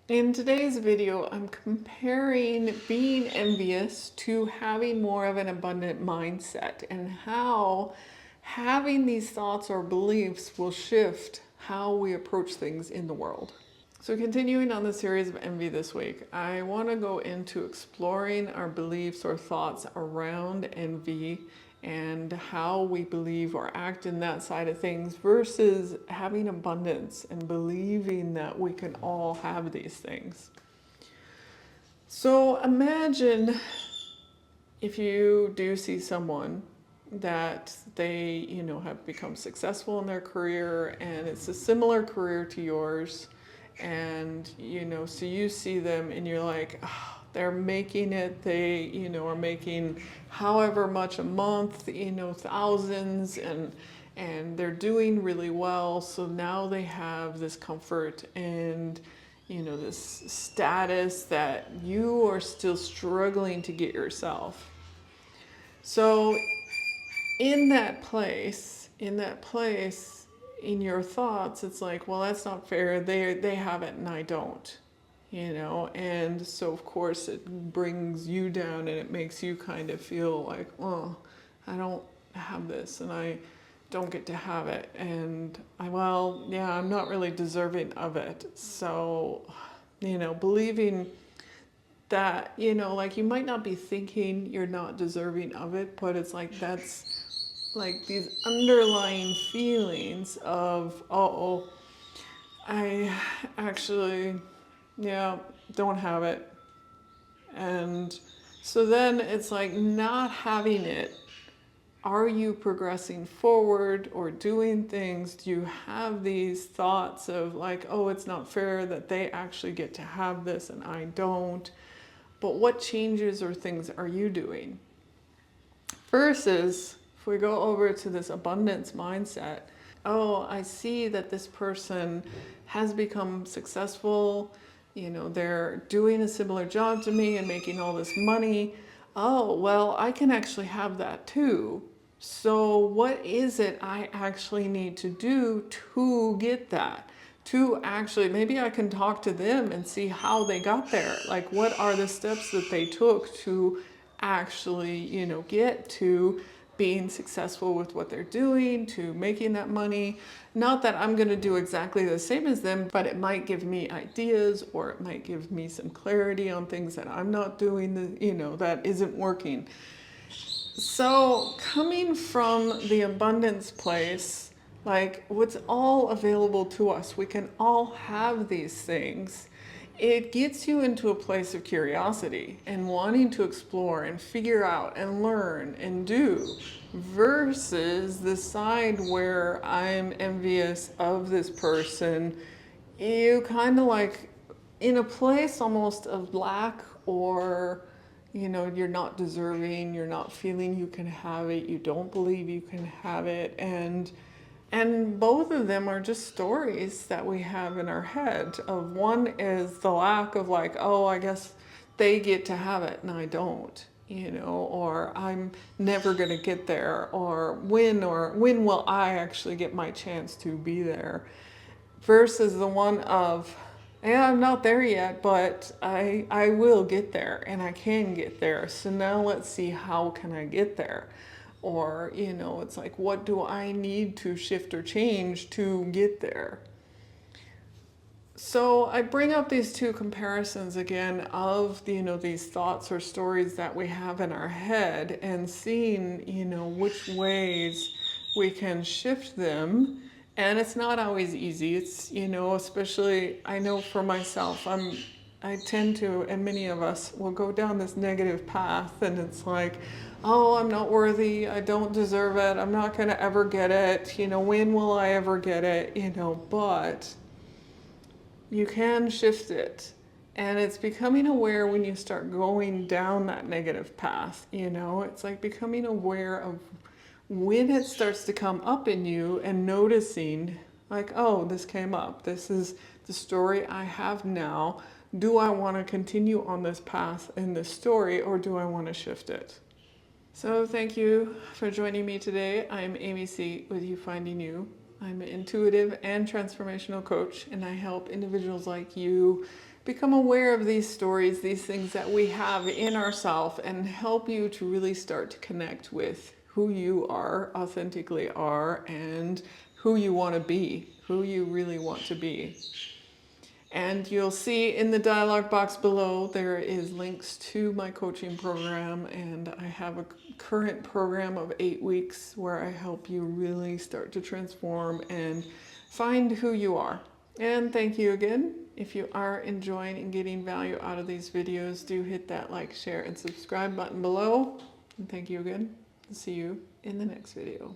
In today's video, I'm comparing being envious to having more of an abundant mindset and how having these thoughts or beliefs will shift how we approach things in the world. So continuing on the series of envy this week, I want to go into exploring our beliefs or thoughts around envy and how we believe or act in that side of things versus having abundance and believing that we can all have these things. So imagine if you do see someone that they, have become successful in their career and it's a similar career to yours, and so you see them and you're like, oh, they're making it, they are making however much a month, thousands, and they're doing really well, so now they have this comfort and this status that you are still struggling to get yourself. So in your thoughts, it's like, well, that's not fair. They have it and I don't, and so of course it brings you down and it makes you kind of feel like, oh, I don't have this and I don't get to have it, and I'm not really deserving of it. So, believing that, like you might not be thinking you're not deserving of it, but it's like that's like these underlying feelings of, oh, I actually, don't have it. And so then it's like not having it. Are you progressing forward or doing things? Do you have these thoughts of like, oh, it's not fair that they actually get to have this and I don't? But what changes or things are you doing? Versus if we go over to this abundance mindset, oh, I see that this person has become successful, they're doing a similar job to me and making all this money. Oh, well, I can actually have that too. So what is it I actually need to do to get that? To actually, maybe I can talk to them and see how they got there. Like, what are the steps that they took to actually, get to being successful with what they're doing, to making that money. Not that I'm going to do exactly the same as them, but it might give me ideas, or it might give me some clarity on things that I'm not doing, that isn't working. So coming from the abundance place, like what's all available to us, we can all have these things. It gets you into a place of curiosity and wanting to explore and figure out and learn and do, versus the side where I'm envious of this person. You kind of like in a place almost of lack, or you're not deserving, you're not feeling you can have it, you don't believe you can have it, and both of them are just stories that we have in our head. Of one is the lack of like, oh, I guess they get to have it and I don't, or I'm never going to get there, or when will I actually get my chance to be there, versus the one of, yeah, I'm not there yet, but I will get there and I can get there. So now let's see, how can I get there? Or, it's like, what do I need to shift or change to get there? So I bring up these two comparisons again of, these thoughts or stories that we have in our head, and seeing, which ways we can shift them. And it's not always easy. It's, especially, I know for myself, I tend to, and many of us will go down this negative path, and it's like, oh, I'm not worthy, I don't deserve it, I'm not going to ever get it, when will I ever get it, but you can shift it. And it's becoming aware when you start going down that negative path, it's like becoming aware of when it starts to come up in you and noticing, like, oh, this came up. This is the story I have now. Do I want to continue on this path in this story, or do I want to shift it? So thank you for joining me today. I'm AmyC with You Finding You. I'm an intuitive and transformational coach, and I help individuals like you become aware of these stories, these things that we have in ourselves, and help you to really start to connect with who you are, authentically are, and who you want to be, who you really want to be. And you'll see in the dialog box below, there is links to my coaching program, and I have a current program of 8 weeks where I help you really start to transform and find who you are. And thank you again. If you are enjoying and getting value out of these videos, do hit that like, share, and subscribe button below. And thank you again. See you in the next video.